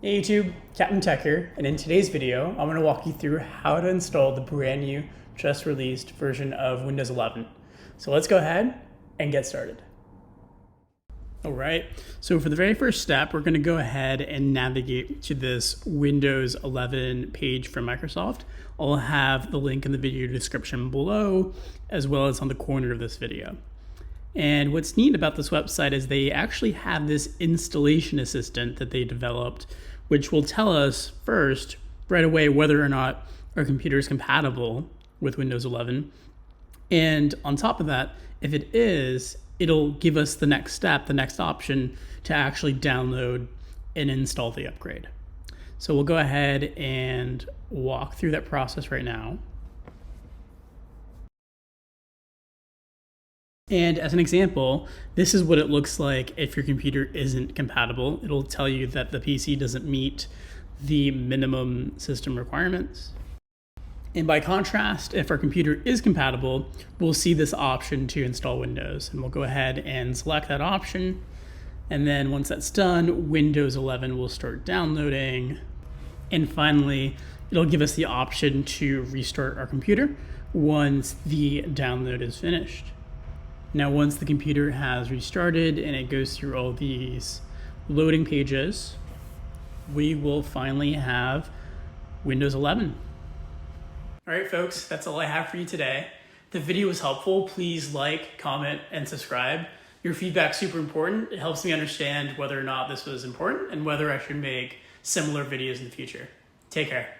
Hey YouTube, Captain Tech here, and in today's video, I'm going to walk you through how to install the brand new, just released version of Windows 11. So let's go ahead and get started. All right, so for the very first step, we're going to go ahead and navigate to this Windows 11 page from Microsoft. I'll have the link in the video description below, as well as on the corner of this video. And what's neat about this website is they actually have this installation assistant that they developed, which will tell us first, right away, whether or not our computer is compatible with Windows 11. And on top of that, if it is, it'll give us the next step, the next option to actually download and install the upgrade. So we'll go ahead and walk through that process right now. And as an example, this is what it looks like if your computer isn't compatible. It'll tell you that the PC doesn't meet the minimum system requirements. And by contrast, if our computer is compatible, we'll see this option to install Windows. And we'll go ahead and select that option. And then once that's done, Windows 11 will start downloading. And finally, it'll give us the option to restart our computer once the download is finished. Now, once the computer has restarted and it goes through all these loading pages, we will finally have Windows 11. All right, folks, that's all I have for you today. If the video was helpful, please like, comment, and subscribe. Your feedback's super important. It helps me understand whether or not this was important and whether I should make similar videos in the future. Take care.